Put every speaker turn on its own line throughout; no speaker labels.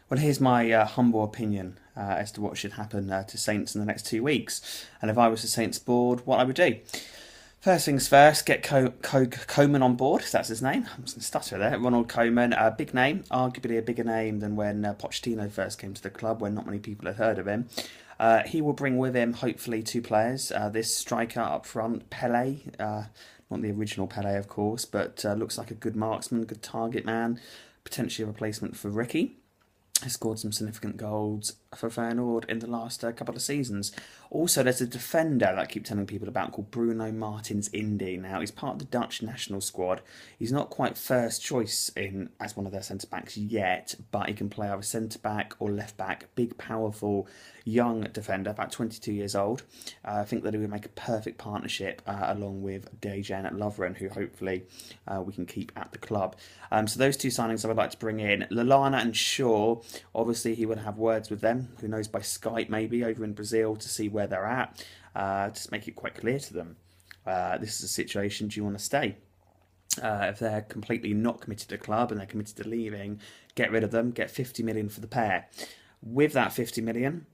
Well, here's my humble opinion as to what should happen to Saints in the next 2 weeks. And if I was the Saints board, what I would do. First things first, get Koeman on board, if that's his name. I'm just going to stutter there. Ronald Koeman, a big name, arguably a bigger name than when Pochettino first came to the club, when not many people had heard of him. He will bring with him, hopefully, two players. This striker up front, Pele, not the original Pele, of course, but looks like a good marksman, good target man, potentially a replacement for Ricky. Has scored some significant goals for Feyenoord in the last couple of seasons. Also, there's a defender that I keep telling people about called Bruno Martins Indy. Now, he's part of the Dutch national squad. He's not quite first choice in as one of their centre backs yet, but he can play either centre back or left back. Big, powerful, young defender, about 22 years old. I think that he would make a perfect partnership along with Dejan Lovren, who hopefully we can keep at the club. So those two signings I would like to bring in. Lallana and Shaw, obviously he would have words with them, who knows, by Skype maybe, over in Brazil to see where they're at. Just make it quite clear to them. This is a situation, do you want to stay? If they're completely not committed to the club and they're committed to leaving, get rid of them, get 50 million for the pair. With that 50 million,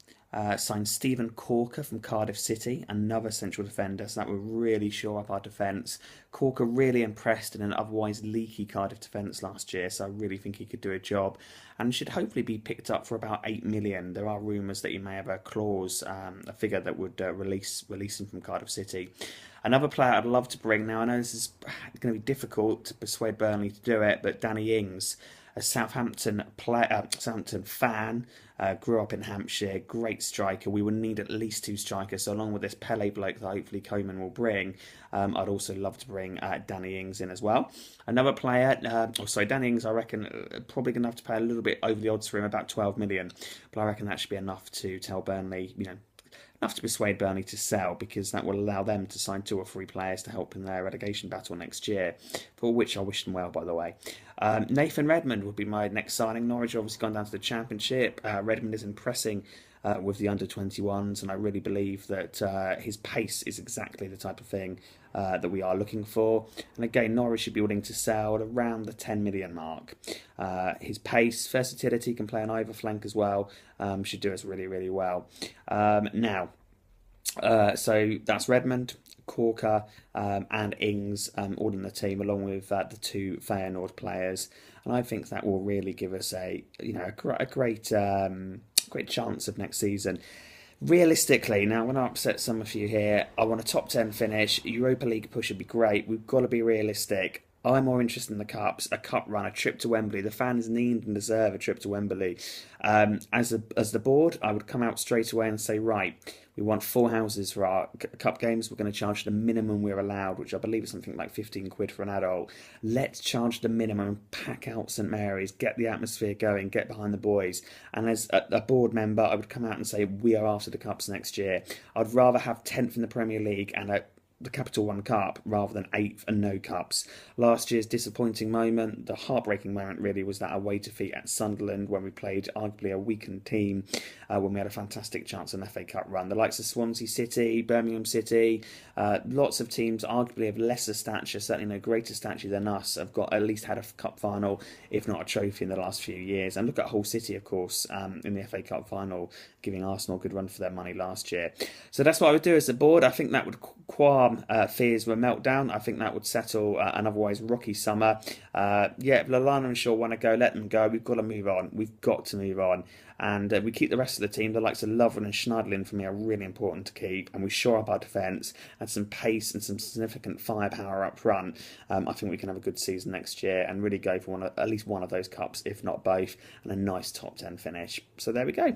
signed Stephen Corker from Cardiff City, another central defender, so that will really shore up our defence. Corker really impressed in an otherwise leaky Cardiff defence last year, so I really think he could do a job and should hopefully be picked up for about 8 million. There are rumours that he may have a clause, a figure that would release him from Cardiff City. Another player I'd love to bring, now I know this is going to be difficult to persuade Burnley to do it, but Danny Ings, a Southampton fan, grew up in Hampshire, great striker. We would need at least two strikers, so along with this Pele bloke that hopefully Koeman will bring, I'd also love to bring Danny Ings in as well. Another player, Danny Ings, I reckon, probably going to have to pay a little bit over the odds for him, about 12 million, but I reckon that should be enough to tell Burnley, enough to persuade Burnley to sell, because that will allow them to sign 2 or 3 players to help in their relegation battle next year, for which I wish them well, by the way. Nathan Redmond would be my next signing. Norwich have obviously gone down to the Championship. Redmond is impressing with the under-21s, and I really believe that his pace is exactly the type of thing that we are looking for. And again, Norwich should be willing to sell at around the 10 million mark. His pace, versatility, can play on either flank as well, should do us really, really well. So that's Redmond, Corker, and Ings all in the team, along with the 2 Feyenoord players, and I think that will really give us a great chance of next season. Realistically, now I'm going to upset some of you here. I want a top 10 finish. Europa League push would be great. We've got to be realistic. I'm more interested in the cups, a cup run, a trip to Wembley. The fans need and deserve a trip to Wembley. As the board, I would come out straight away and say, right, we want 4 houses for our cup games. We're going to charge the minimum we're allowed, which I believe is something like 15 quid for an adult. Let's charge the minimum and pack out St Mary's, get the atmosphere going, get behind the boys. And as a board member, I would come out and say, we are after the cups next year. I'd rather have 10th in the Premier League and the Capital One Cup rather than 8th and no cups. Last year's disappointing moment, the heartbreaking moment really, was that away defeat at Sunderland when we played arguably a weakened team, when we had a fantastic chance on an FA Cup run. The likes of Swansea City, Birmingham City, lots of teams arguably of lesser stature, certainly no greater stature than us, have got at least had a cup final, if not a trophy, in the last few years. And look at Hull City, of course, in the FA Cup final, giving Arsenal a good run for their money last year. So that's what I would do as a board. I think that would qualm fears of a meltdown. I think that would settle an otherwise rocky summer. If Lallana and Shaw want to go, let them go. We've got to move on. We've got to move on. And we keep the rest of the team. The likes of Lovren and Schneiderlin for me are really important to keep. And we shore up our defence and some pace and some significant firepower up front. I think we can have a good season next year and really go for at least one of those cups, if not both, and a nice top 10 finish. So there we go.